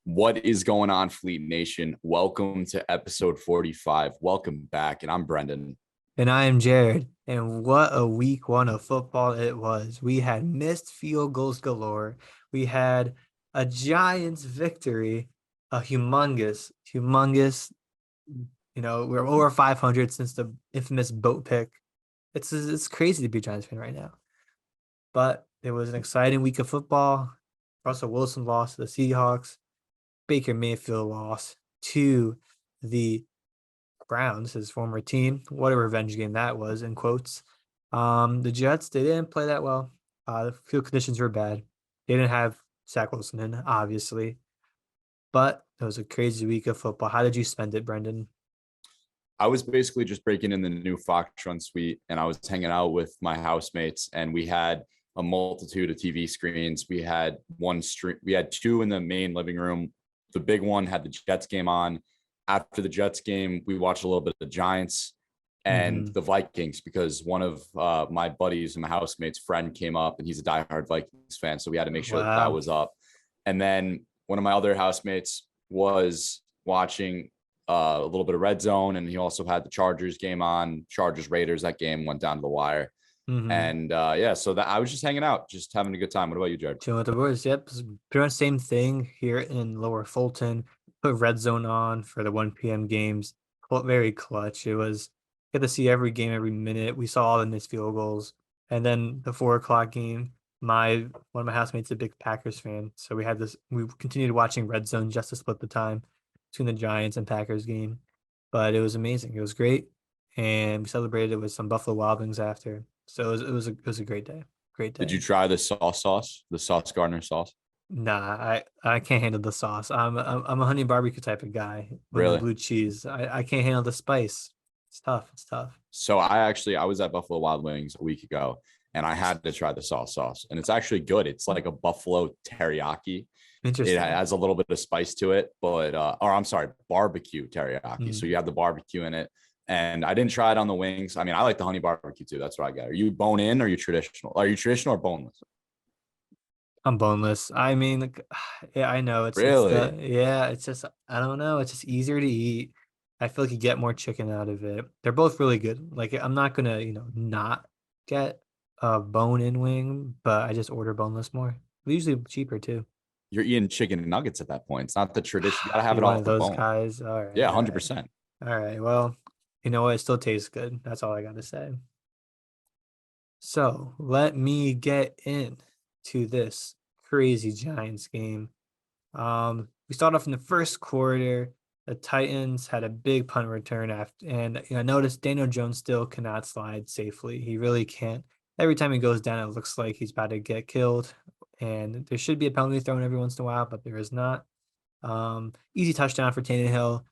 What is going on, Fleet Nation? Welcome to episode 45. Welcome back. And I'm Brendan. And I am Jarod. And what a week one of football it was. We had missed field goals galore. We had a Giants victory, a humongous, we're over 500 since the infamous boat pick. It's crazy to be a Giants fan right now. But it was an exciting week of football. Russell Wilson lost to the Seahawks. Baker Mayfield lost to the Browns, his former team. What a revenge game that was, in quotes. The Jets, they didn't play that well. The field conditions were bad. They didn't have Zach Wilson in, obviously. But it was a crazy week of football. How did you spend it, Brendan? I was basically just breaking in the new Fox Run suite, and I was hanging out with my housemates, and we had a multitude of TV screens. We had two in the main living room. The big one had the Jets game on. After the Jets game, we watched a little bit of the Giants and the Vikings because one of my buddies and my housemate's friend came up, and he's a diehard Vikings fan. So we had to make sure that was up. And then one of my other housemates was watching a little bit of Red Zone, and he also had the Chargers game on. Chargers Raiders, that game went down to the wire. And so that I was just hanging out, just having a good time. What about you, Jared? Chilling with the boys. Yep, pretty much same thing here in Lower Fulton. Put Red Zone on for the 1 p.m. games. Very clutch. It was get to see every game, every minute. We saw all the missed field goals, and then the 4 o'clock game. One of my housemates is a big Packers fan, so we continued watching Red Zone just to split the time between the Giants and Packers game. But it was amazing. It was great, and we celebrated with some Buffalo Wild Wings after. So it was a great day. Great day. Did you try the the Sauce Gardner sauce? Nah, I can't handle the sauce. I'm a honey barbecue type of guy with Really? the blue cheese. I can't handle the spice. It's tough. So I was at Buffalo Wild Wings a week ago, and I had to try the sauce, and it's actually good. It's like a buffalo teriyaki. Interesting. It has a little bit of spice to it, but barbecue teriyaki. So you have the barbecue in it. And I didn't try it on the wings. I mean, I like the honey barbecue too. That's what I got. Are you bone in or are you traditional? Are you traditional or boneless? I'm boneless. I mean, yeah, I know Really? It's just I don't know. It's just easier to eat. I feel like you get more chicken out of it. They're both really good. Like I'm not gonna not get a bone-in wing, but I just order boneless more. They're usually cheaper too. You're eating chicken nuggets at that point. It's not the tradition. You gotta have it One off of the those bone. guys. All right. Yeah, 100%. All right. Well, you know what? It still tastes good. That's all I got to say. So let me get into this crazy Giants game. We start off in the first quarter. The Titans had a big punt return and I noticed Daniel Jones still cannot slide safely. He really can't. Every time he goes down, it looks like he's about to get killed. And there should be a penalty thrown every once in a while, but there is not. Easy touchdown for Tannehill.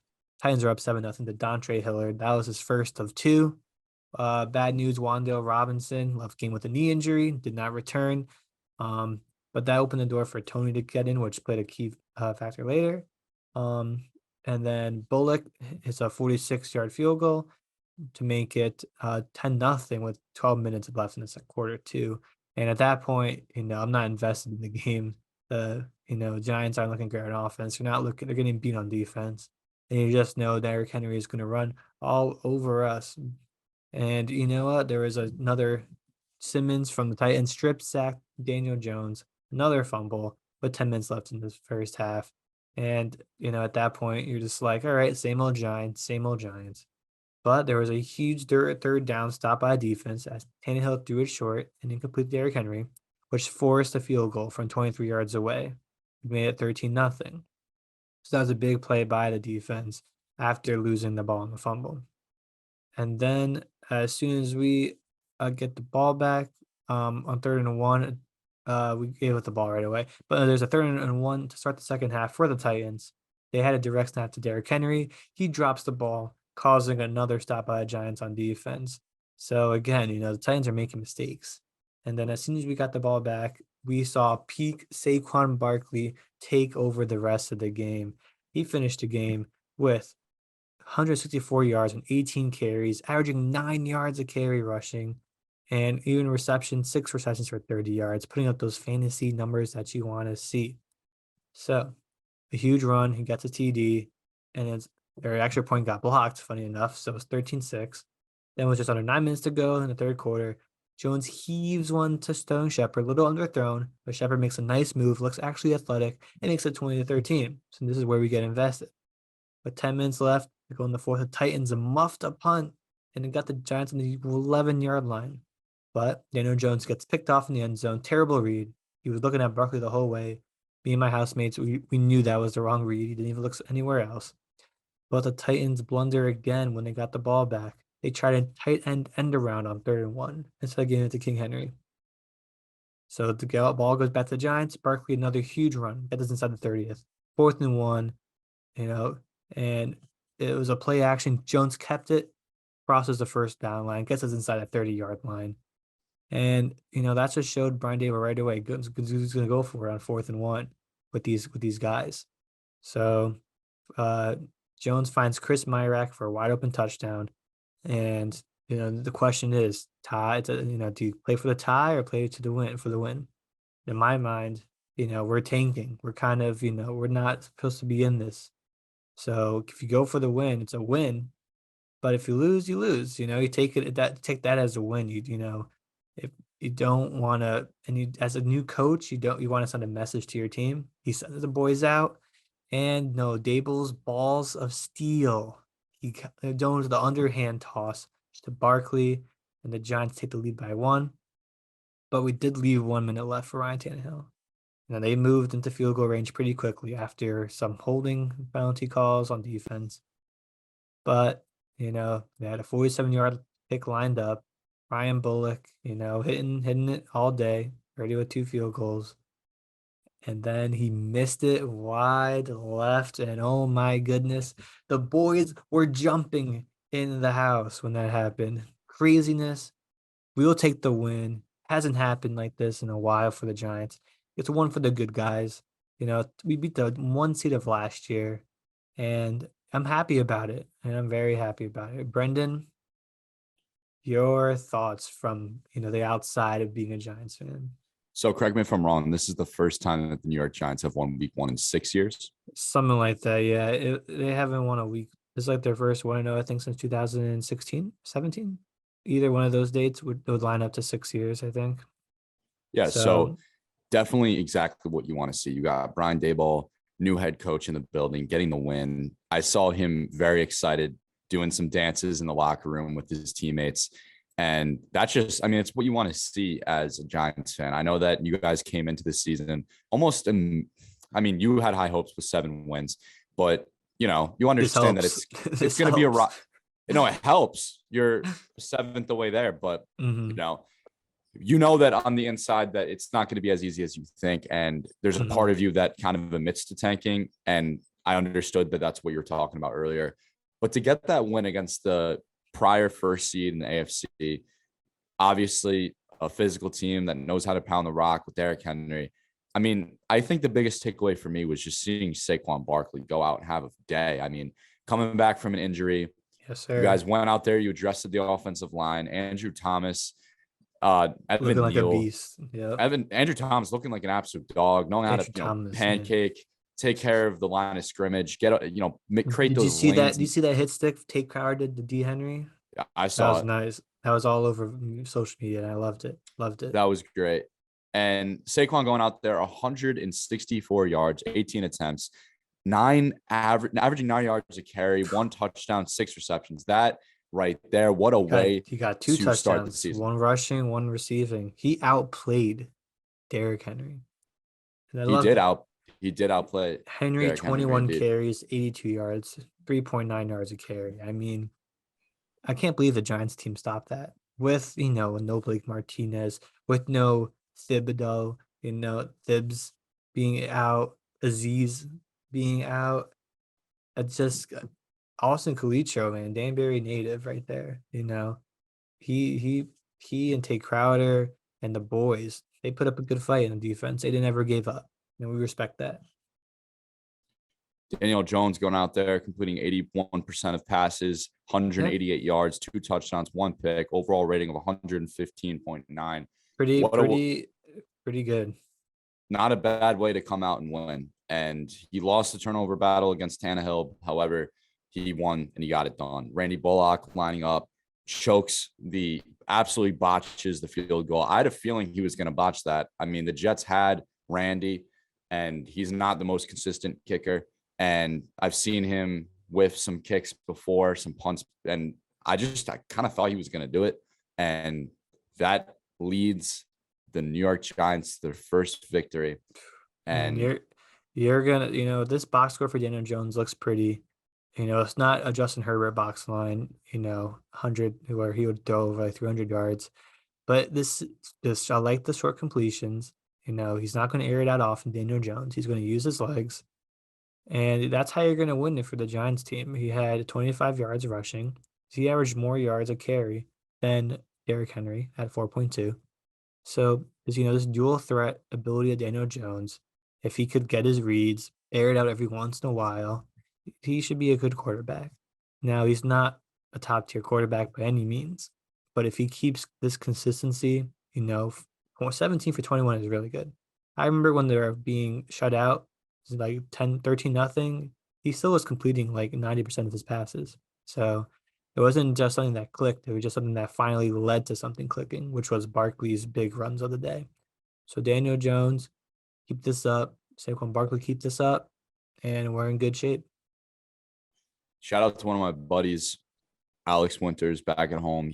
Titans are up 7-0 to Dontre Hillard. That was his first of 2. Bad news, Wan'Dale Robinson left game with a knee injury, did not return. But that opened the door for Tony to get in, which played a key factor later. And then Bullock hits a 46-yard field goal to make it 10-0 with 12 minutes left in the second quarter too. And at that point, I'm not invested in the game. The Giants aren't looking great on offense. They're getting beat on defense. And you just know Derrick Henry is going to run all over us. And you know what? There was another Simmons from the Titans strip sack Daniel Jones, another fumble with 10 minutes left in the first half. And, at that point, you're just like, all right, same old Giants. But there was a huge third down stop by defense as Tannehill threw it short and incomplete Derrick Henry, which forced a field goal from 23 yards away. It made it 13-0. So that was a big play by the defense after losing the ball on the fumble. And then as soon as we get the ball back on 3rd and 1, we gave it the ball right away. But there's a 3rd and 1 to start the second half for the Titans. They had a direct snap to Derrick Henry. He drops the ball, causing another stop by the Giants on defense. So again, the Titans are making mistakes. And then as soon as we got the ball back, we saw peak Saquon Barkley take over the rest of the game. He finished the game with 164 yards and 18 carries, averaging 9 yards a carry rushing, and even 6 receptions for 30 yards, putting up those fantasy numbers that you want to see. So a huge run. He gets a TD, and their extra point got blocked, funny enough. So it was 13-6. Then with just under 9 minutes to go in the third quarter, Jones heaves one to Sterling Shepard, a little underthrown, but Shepard makes a nice move, looks actually athletic, and makes it 20-13. So this is where we get invested. With 10 minutes left, we go in the fourth. The Titans muffed a punt, and it got the Giants on the 11-yard line. But Daniel Jones gets picked off in the end zone. Terrible read. He was looking at Barkley the whole way. Me and my housemates, we knew that was the wrong read. He didn't even look anywhere else. But the Titans blunder again when they got the ball back. They tried a tight end around on 3rd and 1 instead of giving it to King Henry. So the ball goes back to the Giants. Barkley, another huge run. That is inside the 30th. 4th and 1, and it was a play action. Jones kept it, crosses the first down line, gets us inside the 30-yard line. And, that just showed Brian Daboll right away. Who's going to go for it on 4th and 1 with these guys. So Jones finds Chris Myrak for a wide open touchdown. And, the question is, tie, do you play for the tie or play for the win? In my mind, we're tanking. We're kind of, we're not supposed to be in this. So if you go for the win, it's a win. But if you lose, you lose. You take that as a win. If you don't want to, and as a new coach, you want to send a message to your team. He sends the boys out, and no, Daboll's balls of steel. He does the underhand toss to Barkley, and the Giants take the lead by 1. But we did leave 1 minute left for Ryan Tannehill. And they moved into field goal range pretty quickly after some holding penalty calls on defense. But, they had a 47-yard pick lined up. Ryan Bullock, hitting it all day, already with 2 field goals. And then he missed it wide left. And oh my goodness, the boys were jumping in the house when that happened. Craziness. We'll take the win. Hasn't happened like this in a while for the Giants. It's one for the good guys. We beat the 1 seed of last year, and I'm happy about it. And I'm very happy about it. Brendan, your thoughts from, the outside of being a Giants fan? So correct me if I'm wrong. This is the first time that the New York Giants have won week 1 in 6 years. Something like that, yeah. They haven't won a week. It's like their first 1-0, I think, since 2016, 17. Either one of those dates would line up to 6 years, I think. Yeah, so definitely exactly what you want to see. You got Brian Daboll, new head coach in the building, getting the win. I saw him very excited, doing some dances in the locker room with his teammates. And that's just, it's what you want to see as a Giants fan. I know that you guys came into this season almost, you had high hopes with 7 wins, but you understand that it's going to be a rock. It helps. You're 7th away there, but that on the inside that it's not going to be as easy as you think. And there's a part of you that kind of admits to tanking. And I understood that that's what you're talking about earlier. But to get that win against the prior first seed in the AFC, obviously a physical team that knows how to pound the rock with Derrick Henry. I think the biggest takeaway for me was just seeing Saquon Barkley go out and have a day. Coming back from an injury. Yes, sir. You guys went out there, you addressed the offensive line. Andrew Thomas, Evan looking like Neal, a beast. Yeah. Andrew Thomas looking like an absolute dog, knowing how to pancake, take care of the line of scrimmage, create Did those. Did you see that hit stick Tate Crowder did to D Henry? Yeah, I saw. That was nice. That was all over social media, and I loved it. That was great. And Saquon going out there, 164 yards, 18 attempts, averaging 9 yards a carry, 1 touchdown, 6 receptions. That right there, what a way he got 2 touchdowns, start the season. 1 rushing, 1 receiving. He outplayed Derrick Henry. He did outplay Henry. 21 carries, 82 yards, 3.9 yards a carry. I can't believe the Giants team stopped that with no Blake Martinez, with no Thibodeau, Thibs being out, Aziz being out. It's just Austin Calicho, man, Danbury native right there. He and Tate Crowder and the boys, they put up a good fight in the defense. They didn't ever give up. We respect that. Daniel Jones going out there, completing 81% of passes, 188 yards, 2 touchdowns, 1 pick, overall rating of 115.9. Pretty good. not a bad way to come out and win. And he lost the turnover battle against Tannehill. However, he won and he got it done. Randy Bullock lining up, absolutely botches the field goal. I had a feeling he was going to botch that. I mean, the Jets had Randy, and he's not the most consistent kicker. And I've seen him whiff some kicks before, some punts, and I kind of thought he was going to do it. And that leads the New York Giants their first victory. And you're gonna, this box score for Daniel Jones looks pretty. It's not a Justin Herbert box line, 100 where he would throw over like 300 yards. But I like the short completions. He's not going to air it out often, Daniel Jones. He's going to use his legs. And that's how you're going to win it for the Giants team. He had 25 yards rushing. He averaged more yards a carry than Derrick Henry at 4.2. So, this dual threat ability of Daniel Jones, if he could get his reads, air it out every once in a while, he should be a good quarterback. Now, he's not a top tier quarterback by any means, but if he keeps this consistency, 17 for 21 is really good. I remember when they were being shut out, it was like 10, 13 nothing. He still was completing like 90% of his passes. So it wasn't just something that clicked. It was just something that finally led to something clicking, which was Barkley's big runs of the day. So Daniel Jones, keep this up. Saquon Barkley, keep this up. And we're in good shape. Shout out to one of my buddies, Alex Winters, back at home.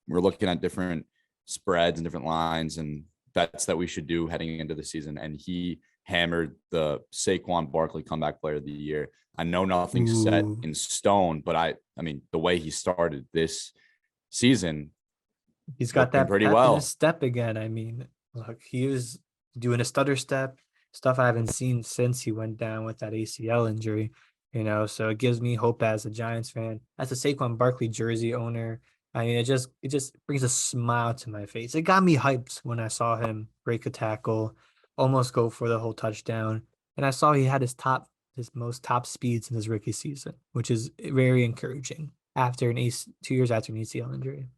We're looking at different spreads and different lines and bets that we should do heading into the season. And he hammered the Saquon Barkley comeback player of the year. I know nothing's set in stone, but I mean, the way he started this season, he's got that pretty pep well. In his step again. I mean, look, he was doing a stutter step, stuff I haven't seen since he went down with that ACL injury. So it gives me hope as a Giants fan, as a Saquon Barkley jersey owner. I mean, it just brings a smile to my face. It got me hyped when I saw him break a tackle, almost go for the whole touchdown, and I saw he had his most top speeds in his rookie season, which is very encouraging after 2 years after an ACL injury.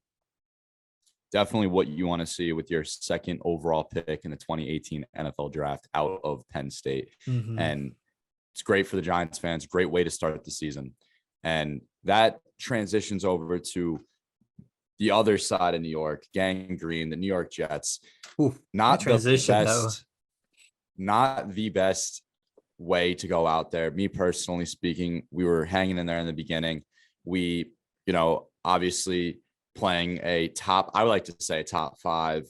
Definitely what you want to see with your second overall pick in the 2018 NFL draft out of Penn State. Mm-hmm. And it's great for the Giants fans, great way to start the season. And that transitions over to the other side of New York, Gang Green, the New York Jets. Not the best way to go out there. Me personally speaking, we were hanging in there in the beginning. We, obviously playing I would like to say a top 5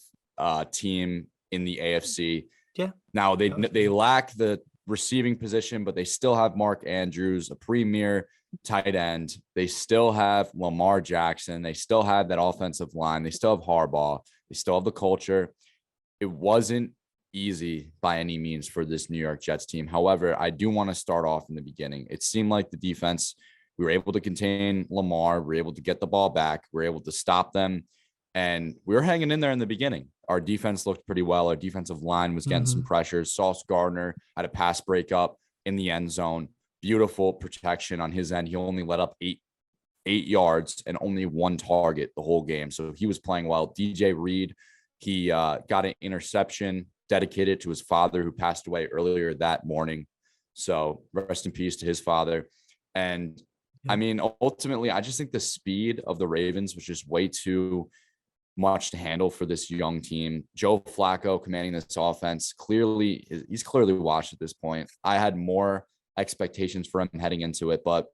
team in the AFC. Yeah. Now they lack the receiving position, but they still have Mark Andrews, a premier tight end. They still have Lamar Jackson. They still have that offensive line. They still have Harbaugh. They still have the culture. It wasn't easy by any means for this New York Jets team. However, I do want to start off in the beginning. It seemed like the defense, we were able to contain Lamar. We were able to get the ball back. We were able to stop them. And we were hanging in there in the beginning. Our defense looked pretty well. Our defensive line was getting some pressures. Sauce Gardner had a pass breakup in the end zone. Beautiful protection on his end. He only let up eight yards and only 1 target the whole game. So he was playing well. DJ Reed, he got an interception dedicated to his father who passed away earlier that morning. So rest in peace to his father. And I mean, ultimately, I just think the speed of the Ravens was just way too much to handle for this young team. Joe Flacco commanding this offense, he's clearly washed at this point. I had more expectations for him heading into it, but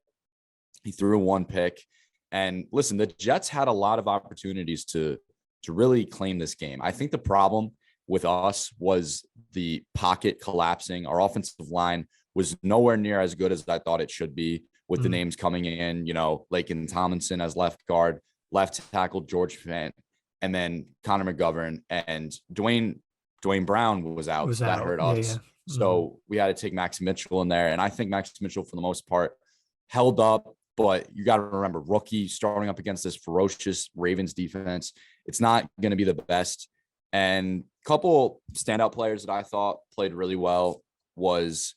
he threw 1 pick. And listen, the Jets had a lot of opportunities to really claim this game. I think the problem with us was the pocket collapsing. Our offensive line was nowhere near as good as I thought it should be, with the names coming in, Laken Tomlinson as left guard, left tackle George Fant, and then Connor McGovern, and Dwayne Brown was out. That hurt us. Yeah. So we had to take Max Mitchell in there. And I think Max Mitchell, for the most part, held up. But you got to remember, rookie starting up against this ferocious Ravens defense, it's not going to be the best. And a couple standout players that I thought played really well was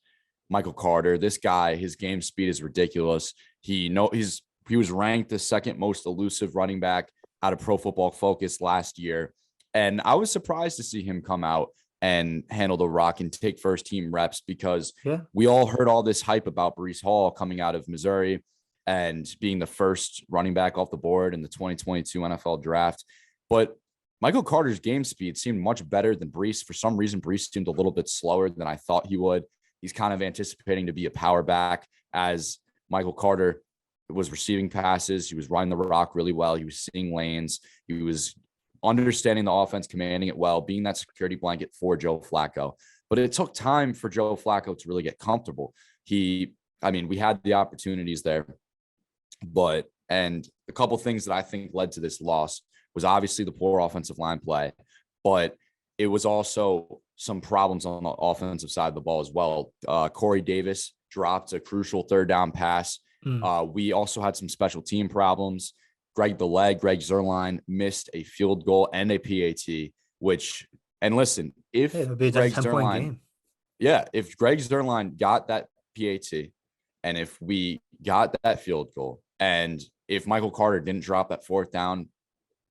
Michael Carter. This guy, his game speed is ridiculous. He was ranked the second most elusive running back out of Pro Football Focus last year. And I was surprised to see him come out and handle the rock and take first team reps, because Yeah. we all heard all this hype about Breece Hall coming out of Missouri and being the first running back off the board in the 2022 NFL draft. But Michael Carter's game speed seemed much better than Breece. For some reason, Breece seemed a little bit slower than I thought he would. He's kind of anticipating to be a power back, as Michael Carter was receiving passes. He was running the rock really well. He was seeing lanes. He was understanding the offense, commanding it well, being that security blanket for Joe Flacco. But it took time for Joe Flacco to really get comfortable. We had the opportunities there, and a couple things that I think led to this loss was obviously the poor offensive line play, but it was also some problems on the offensive side of the ball as well. Corey Davis dropped a crucial third down pass. We also had some special team problems. Greg Zuerlein missed a field goal and a PAT, and listen, if Greg Zuerlein, if Greg Zuerlein got that PAT, and if we got that field goal, and if Michael Carter didn't drop that fourth down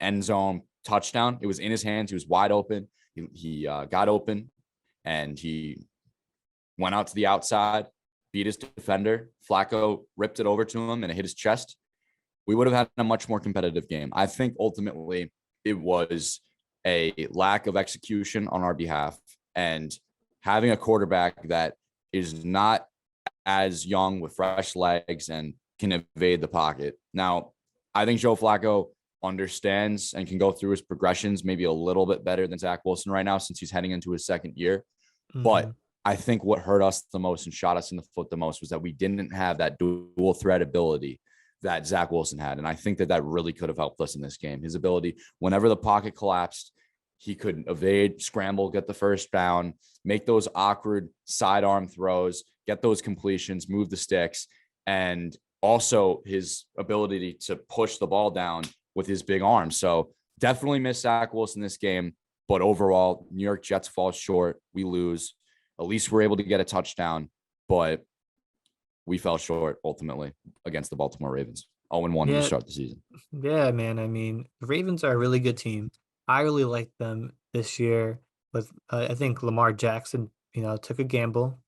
end zone touchdown, it was in his hands. He was wide open. He got open, and he went out to the outside, beat his defender. Flacco ripped it over to him, and it hit his chest. We would have had a much more competitive game. I think ultimately it was a lack of execution on our behalf, and having a quarterback that is not as young with fresh legs and can evade the pocket. Now, I think Joe Flacco understands and can go through his progressions maybe a little bit better than Zach Wilson right now, since he's heading into his second year. But I think what hurt us the most and shot us in the foot the most was that we didn't have that dual threat ability that Zach Wilson had. And I think that really could have helped us in this game. His ability, whenever the pocket collapsed, he could evade, scramble, get the first down, make those awkward sidearm throws, get those completions, move the sticks, and also his ability to push the ball down with his big arm. So definitely miss Zach Wilson this game, but overall, New York Jets fall short. We lose. At least we're able to get a touchdown, but we fell short ultimately against the Baltimore Ravens. 0-1 to start the season. Yeah, man. I mean, the Ravens are a really good team. I really like them this year. With I think Lamar Jackson, took a gamble,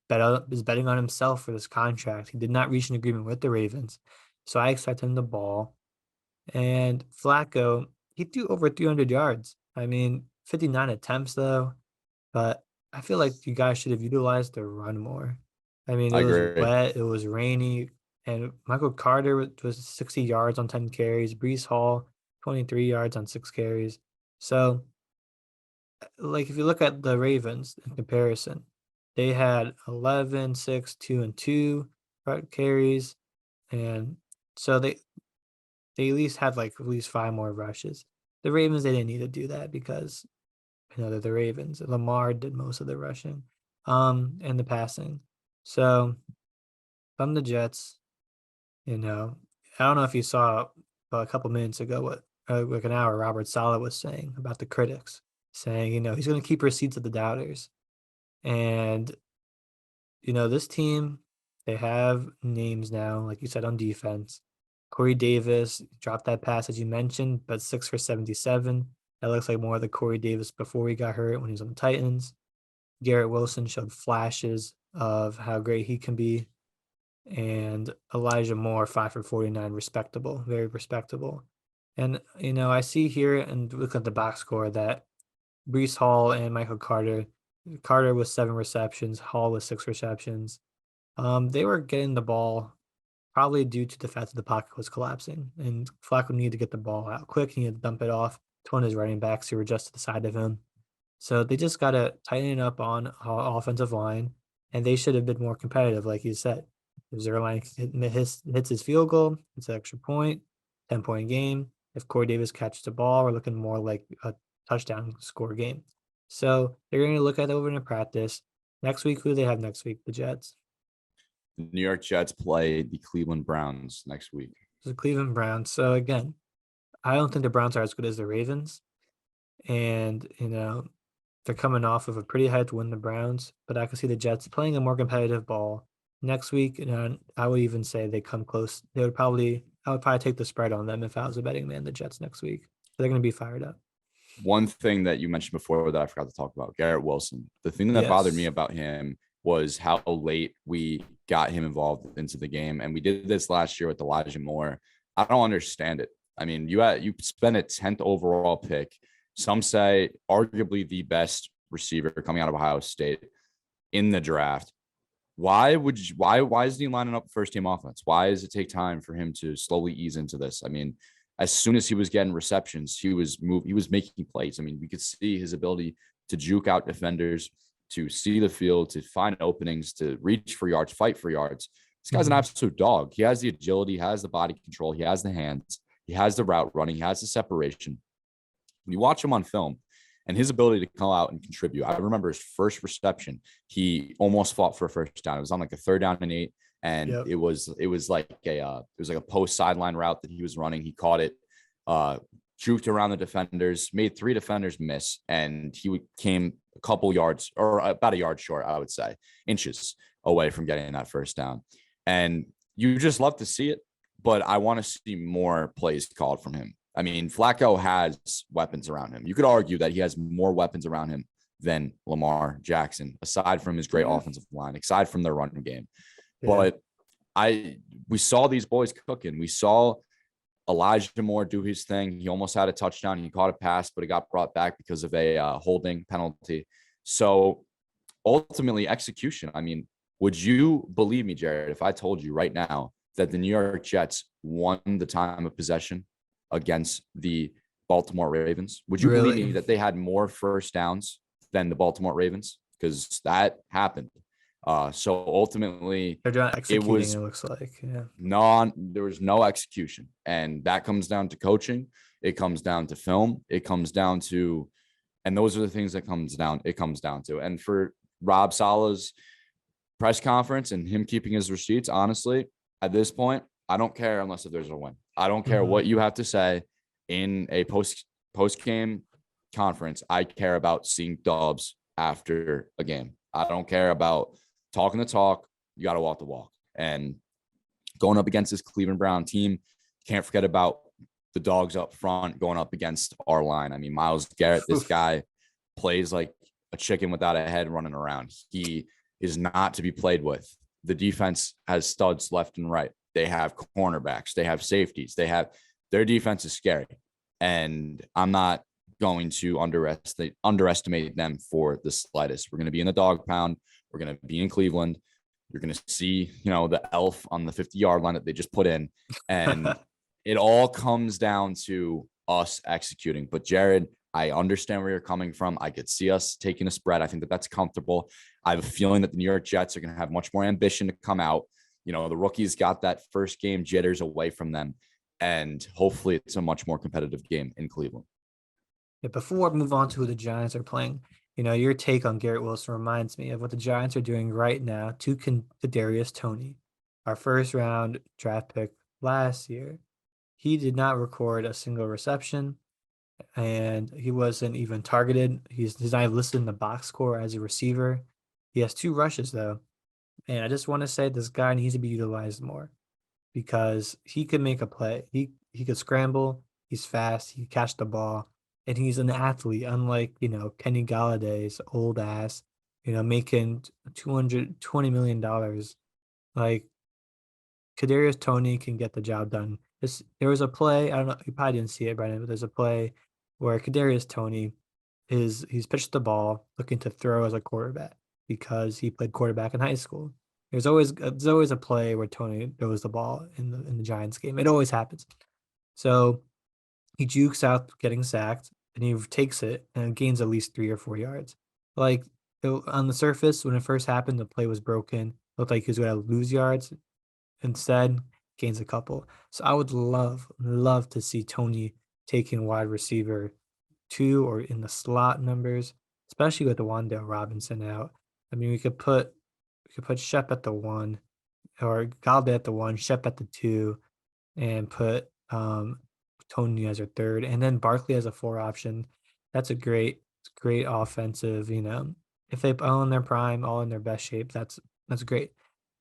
is betting on himself for this contract. He did not reach an agreement with the Ravens, so I expect him to ball. And Flacco, he threw over 300 yards. I mean, 59 attempts though, but I feel like you guys should have utilized the run more. I mean, it was wet, it was rainy, and Michael Carter was 60 yards on 10 carries. Breece Hall, 23 yards on 6 carries. So, if you look at the Ravens in comparison, they had 11, 6, 2, and 2 carries, and so they at least had at least 5 more rushes. The Ravens, they didn't need to do that because they're the Ravens. Lamar did most of the rushing, and the passing. So from the Jets, I don't know if you saw a couple minutes ago what an hour Robert Saleh was saying about the critics, saying he's going to keep receipts of the doubters, and this team, they have names now, like you said, on defense. Corey Davis dropped that pass, as you mentioned, but 6 for 77. That looks like more of the Corey Davis before he got hurt when he was on the Titans. Garrett Wilson showed flashes of how great he can be. And Elijah Moore, 5 for 49, respectable, very respectable. And, I see here and look at the box score that Breece Hall and Michael Carter with 7 receptions, Hall with 6 receptions. They were getting the ball probably due to the fact that the pocket was collapsing, and Flacco needed to get the ball out quick. He needed to dump it off to one of his running backs who were just to the side of him. So they just got to tighten it up on offensive line, and they should have been more competitive, like you said. If Zuerlein hits his field goal, it's an extra point, 10-point game. If Corey Davis catches the ball, we're looking more like a touchdown score game. So they're going to look at it over in practice. Next week, who do they have next week? The Jets. The New York Jets play the Cleveland Browns next week. The Cleveland Browns. So again, I don't think the Browns are as good as the Ravens. And, they're coming off of a pretty hyped win, the Browns, but I can see the Jets playing a more competitive ball next week. And I would even say they come close. I would probably take the spread on them if I was a betting man, the Jets next week. They're going to be fired up. one thing that you mentioned before that I forgot to talk about, Garrett Wilson. The thing that bothered me Yes. about him was how late we got him involved into the game. And we did this last year with Elijah Moore. I don't understand it. I mean, you spent a 10th overall pick. Some say arguably the best receiver coming out of Ohio State in the draft. Why isn't he lining up first team offense? Why does it take time for him to slowly ease into this? I mean, as soon as he was getting receptions, he was making plays. I mean, we could see his ability to juke out defenders, to see the field, to find openings, to reach for yards, fight for yards. This guy's an absolute dog. He has the agility, he has the body control, he has the hands, he has the route running, he has the separation. When you watch him on film and his ability to come out and contribute, I remember his first reception, he almost fought for a first down. It was on like a 3rd down and 8. And Yep. it was like a post sideline route that he was running. He caught it, juked around the defenders, made 3 defenders miss, and he came a couple yards or about a yard short, I would say, inches away from getting that first down. And you just love to see it, but I want to see more plays called from him. I mean, Flacco has weapons around him. You could argue that he has more weapons around him than Lamar Jackson, aside from his great offensive line, aside from their running game. Yeah. But we saw these boys cooking. We saw Elijah Moore do his thing. He almost had a touchdown. He caught a pass, but it got brought back because of a holding penalty. So ultimately, execution. I mean, would you believe me, Jarod, if I told you right now that the New York Jets won the time of possession against the Baltimore Ravens? Would you believe me Really? that they had more first downs than the Baltimore Ravens? Because that happened. So ultimately, They're not it executing, was it looks like. Yeah. there was no execution. And that comes down to coaching. It comes down to film. It comes down to, and those are the things that it comes down to. And for Rob Saleh's press conference and him keeping his receipts, honestly, at this point, I don't care unless if there's a win. I don't care what you have to say in a post game conference. I care about seeing dubs after a game. I don't care about talking the talk. You got to walk the walk. And going up against this Cleveland Brown team, can't forget about the dogs up front going up against our line. I mean, Myles Garrett, this guy plays like a chicken without a head running around. He is not to be played with. The defense has studs left and right. They have cornerbacks. They have safeties. Their defense is scary. And I'm not going to underestimate them for the slightest. We're going to be in the dog pound. We're going to be in Cleveland. You're going to see, the elf on the 50-yard line that they just put in. And it all comes down to us executing. But Jarod, I understand where you're coming from. I could see us taking a spread. I think that that's comfortable. I have a feeling that the New York Jets are going to have much more ambition to come out. The rookies got that first game jitters away from them. And hopefully it's a much more competitive game in Cleveland. Yeah, before I move on to who the Giants are playing, your take on Garrett Wilson reminds me of what the Giants are doing right now to Kadarius Toney, our first round draft pick last year. He did not record a single reception, and he wasn't even targeted. He's not even listed in the box score as a receiver. He has 2 rushes though, and I just want to say this guy needs to be utilized more because he could make a play. He could scramble. He's fast. He can catch the ball. And he's an athlete, unlike, Kenny Galladay's old ass, making $220 million. Like, Kadarius Toney can get the job done. There was a play, I don't know, you probably didn't see it, Brendan, but there's a play where Kadarius Toney he's pitched the ball looking to throw as a quarterback because he played quarterback in high school. There's always a play where Toney throws the ball in the Giants game. It always happens. So he jukes out getting sacked and he takes it and gains at least 3 or 4 yards. Like on the surface, when it first happened, the play was broken. Looked like he was going to lose yards. Instead, gains a couple. So I would love to see Toney taking wide receiver 2 or in the slot numbers, especially with the Wan'Dale Robinson out. I mean, we could put Shep at the 1 or Galladay at the 1, Shep at the 2, and put Toney as our 3rd, and then Barkley as a 4 option. That's a great offensive. If they all in their prime, all in their best shape, that's great.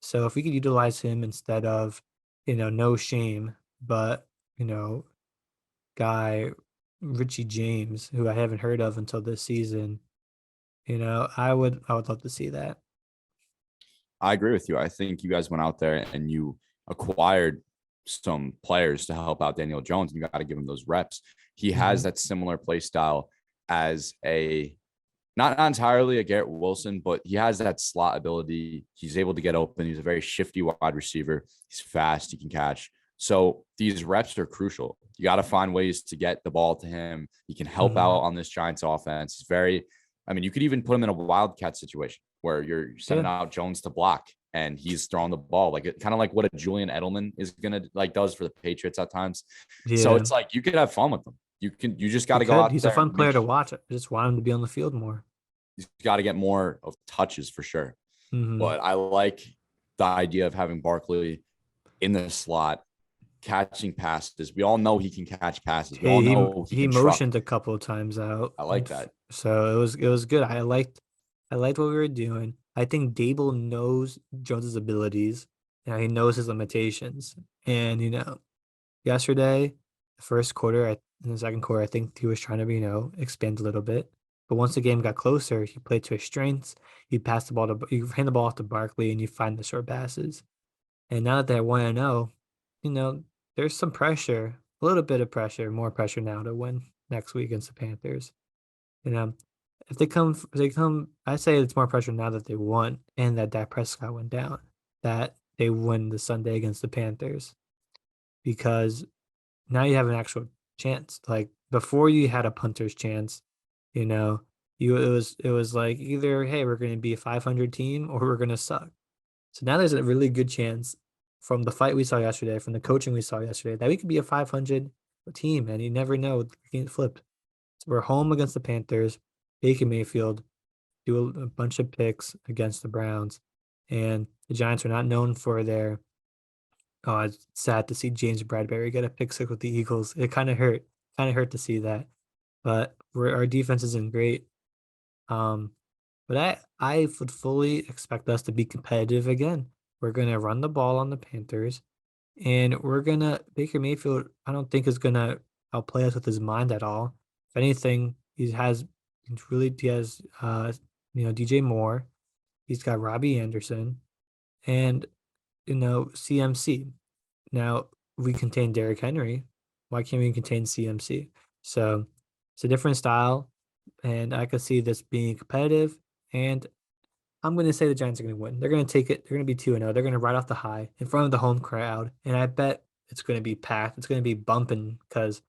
So if we could utilize him instead of, no shame, but guy Richie James, who I haven't heard of until this season. I would love to see that. I agree with you. I think you guys went out there and you acquired some players to help out Daniel Jones, and you got to give him those reps. He has that similar play style as a not entirely a Garrett Wilson, but he has that slot ability. He's able to get open. He's a very shifty wide receiver. He's fast. He can catch. So these reps are crucial. You got to find ways to get the ball to him. He can help out on this Giants offense. He's very, I mean, you could even put him in a wildcat situation where you're sending out Jones to block and he's throwing the ball, like kind of like what a Julian Edelman is gonna like does for the Patriots at times. So it's like you could have fun with them. You just got to go out. He's there a fun player to watch. I just want him to be on the field more. He's got to get more of touches for sure. But I like the idea of having Barkley in the slot catching passes. We all know he can catch passes. We all know he motioned a couple of times out. I like that. So it was good. I liked what we were doing. I think Daboll knows Jones's abilities. He knows his limitations. And yesterday, the first quarter, in the second quarter, I think he was trying to expand a little bit. But once the game got closer, he played to his strengths. You hand the ball off to Barkley, and you find the short passes. And now that they're 1-0, there's some pressure, a little bit of pressure, more pressure now to win next week against the Panthers. If they come, I say it's more pressure now that they won and that Dak Prescott went down, that they win the Sunday against the Panthers, because now you have an actual chance. Like before, you had a punter's chance. It was like either, hey, we're going to be a 500 team or we're going to suck. So now there's a really good chance from the fight we saw yesterday, from the coaching we saw yesterday, that we could be a 500 team, and you never know. It flipped. So we're home against the Panthers. Baker Mayfield do a bunch of picks against the Browns, and the Giants are not known for their. Oh, it's sad to see James Bradbury get a pick six with the Eagles. It kind of hurt to see that, but our defense isn't great. But I would fully expect us to be competitive again. We're gonna run the ball on the Panthers, and Baker Mayfield, I don't think is gonna outplay us with his mind at all. If anything, he has DJ Moore, he's got Robbie Anderson, and CMC. Now we contain Derrick Henry. Why can't we contain CMC? So it's a different style, and I could see this being competitive. And I'm going to say the Giants are going to win. They're going to take it. They're going to be 2-0. They're going to ride off the high in front of the home crowd. And I bet it's going to be packed. It's going to be bumping, because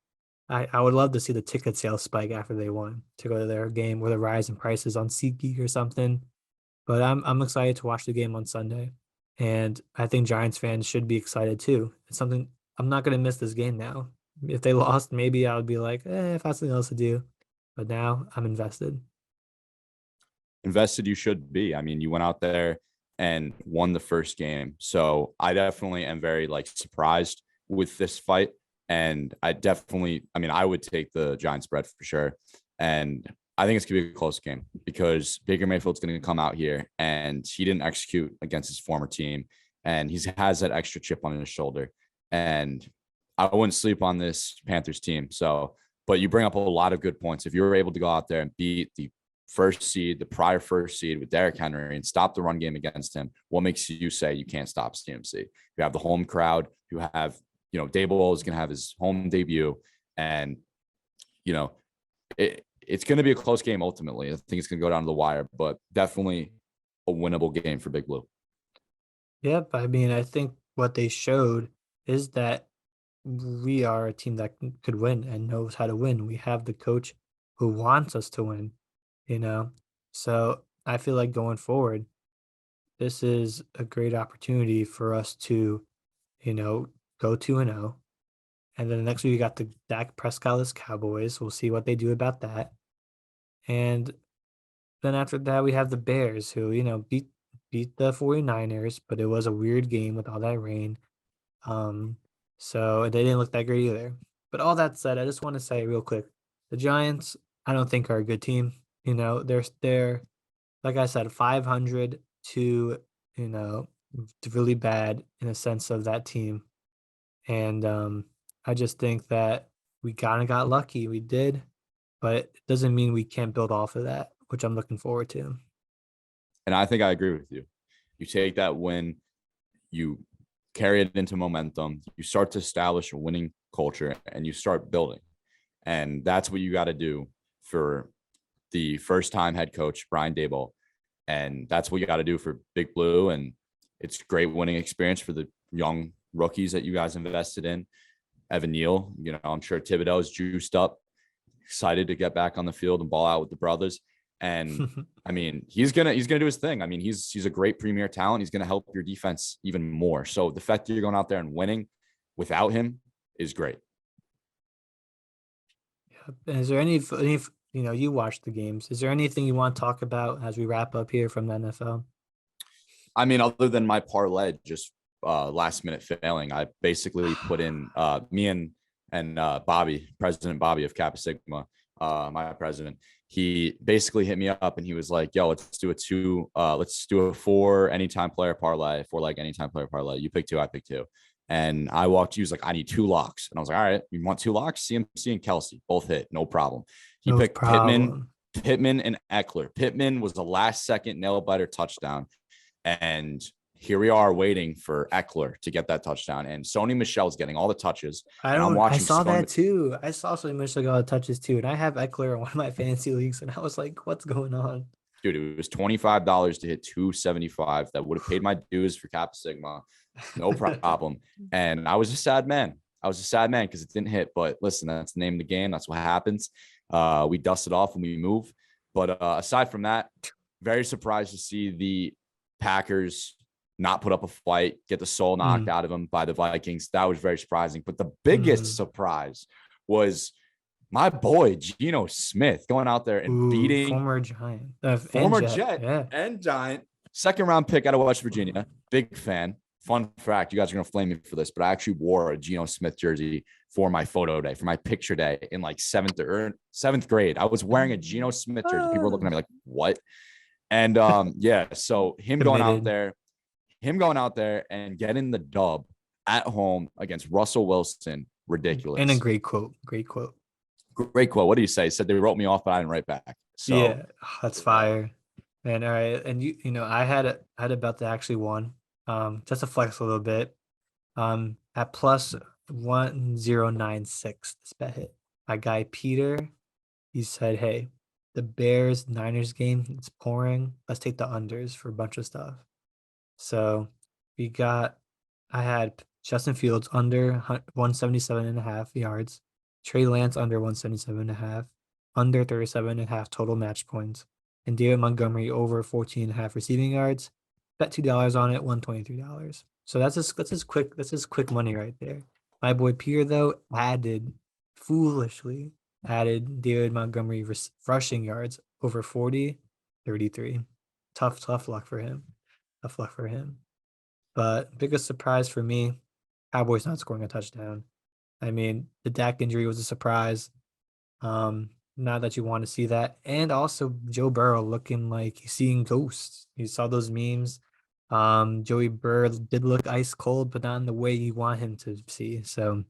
I would love to see the ticket sales spike after they won to go to their game, with a rise in prices on SeatGeek or something. But I'm excited to watch the game on Sunday. And I think Giants fans should be excited too. It's something I'm not going to miss this game now. If they lost, maybe I would be like, if I have something else to do. But now I'm invested. Invested you should be. I mean, you went out there and won the first game. So I definitely am very surprised with this fight. And I would take the Giants spread for sure. And I think it's going to be a close game, because Baker Mayfield's going to come out here and he didn't execute against his former team. And he has that extra chip on his shoulder. And I wouldn't sleep on this Panthers team. So, but you bring up a lot of good points. If you were able to go out there and beat the prior first seed with Derrick Henry, and stop the run game against him, what makes you say you can't stop CMC? You have the home crowd. You have, Daboll is going to have his home debut, and, it's going to be a close game ultimately. I think it's going to go down to the wire, but definitely a winnable game for Big Blue. Yep. I mean, I think what they showed is that we are a team that could win and knows how to win. We have the coach who wants us to win, So I feel like going forward, this is a great opportunity for us to, go 2-0. And then the next week we got the Dak Prescott Cowboys. We'll see what they do about that. And then after that, we have the Bears, who, beat the 49ers, but it was a weird game with all that rain. So they didn't look that great either. But all that said, I just want to say real quick, the Giants, I don't think are a good team. They're like I said, 500 to, really bad in a sense of that team. And I just think that we kind of got lucky. We did, but it doesn't mean we can't build off of that, which I'm looking forward to. And I think I agree with you. You take that win, you carry it into momentum, you start to establish a winning culture, and you start building. And that's what you got to do for the first time head coach, Brian Daboll. And that's what you got to do for Big Blue. And it's a great winning experience for the young rookies that you guys invested in. Evan Neal, I'm sure Thibodeau is juiced up, excited to get back on the field and ball out with the brothers. And I mean, he's gonna do his thing. I mean, he's a great premier talent. He's gonna help your defense even more. So the fact that you're going out there and winning without him is great. Yeah. Is there any you watch the games? Is there anything you want to talk about as we wrap up here from the NFL? I mean, other than my parlay just last minute failing, I basically put in me and Bobby, President Bobby of Kappa Sigma, my president. He basically hit me up and he was like, yo, let's do a 4 anytime player parlay, 4 leg anytime player parlay. You pick 2, I pick 2. And I walked, he was like, I need 2 locks. And I was like, all right, you want 2 locks? CMC and Kelsey both hit, no problem. He picked Pittman and Eckler. Pittman was the last second nail biter touchdown. And here we are waiting for Eckler to get that touchdown. And Sony Michel's getting all the touches. I saw that too. I saw Sony Michel got touches too. And I have Eckler in one of my fantasy leagues. And I was like, what's going on? Dude, it was $25 to hit 275. That would have paid my dues for Kappa Sigma. No problem. And I was a sad man. Because it didn't hit. But listen, that's the name of the game. That's what happens. We dust it off and we move. But aside from that, very surprised to see the Packers not put up a fight, get the soul knocked out of them by the Vikings. That was very surprising. But the biggest surprise was my boy, Geno Smith, going out there and beating former Giant. And Giant. 2nd round pick out of West Virginia. Big fan. Fun fact, you guys are going to flame me for this, but I actually wore a Geno Smith jersey for my photo day, for my picture day in like 7th grade. I was wearing a Geno Smith jersey. People were looking at me like, what? And so him going out there and getting the dub at home against Russell Wilson, ridiculous. And a great quote. What do you say? He said they wrote me off, but I didn't write back. So yeah, that's fire. And all right, and I had a bet that actually won. Just to flex a little bit. At plus 1096, this bet hit. My guy Peter, he said, hey, the Bears Niners game, it's pouring. Let's take the unders for a bunch of stuff. So I had Justin Fields under 177.5 yards, Trey Lance under 177.5, under 37.5 total match points, and David Montgomery over 14.5 receiving yards. Bet $2 on it, $123. So that's his quick money right there. My boy Peter though foolishly added David Montgomery rushing yards over 40, 33. Tough luck for him. But biggest surprise for me, Cowboys not scoring a touchdown. I mean, the Dak injury was a surprise. Not that you want to see that. And also Joe Burrow looking like he's seeing ghosts. You saw those memes. Joey Burrow did look ice cold, but not in the way you want him to see. So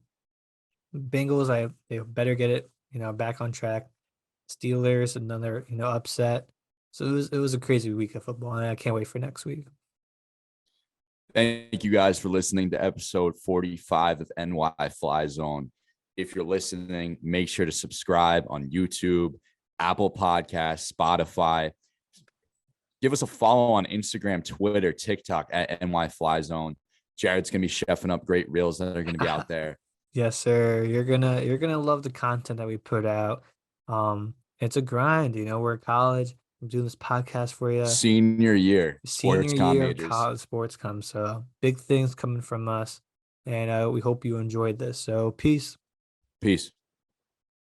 Bengals, they better get it, back on track. Steelers, another, upset. So it was a crazy week of football, and I can't wait for next week. Thank you guys for listening to episode 45 of NYFlyZone. If you're listening, make sure to subscribe on YouTube, Apple Podcasts, Spotify. Give us a follow on Instagram, Twitter, TikTok at NYFlyZone. Jarod's gonna be chefing up great reels that are gonna be out there. Yes, sir. You're gonna love the content that we put out. It's a grind, we're in college. I'm doing this podcast for you. Senior year of college sports comes. So big things coming from us. And we hope you enjoyed this. So peace.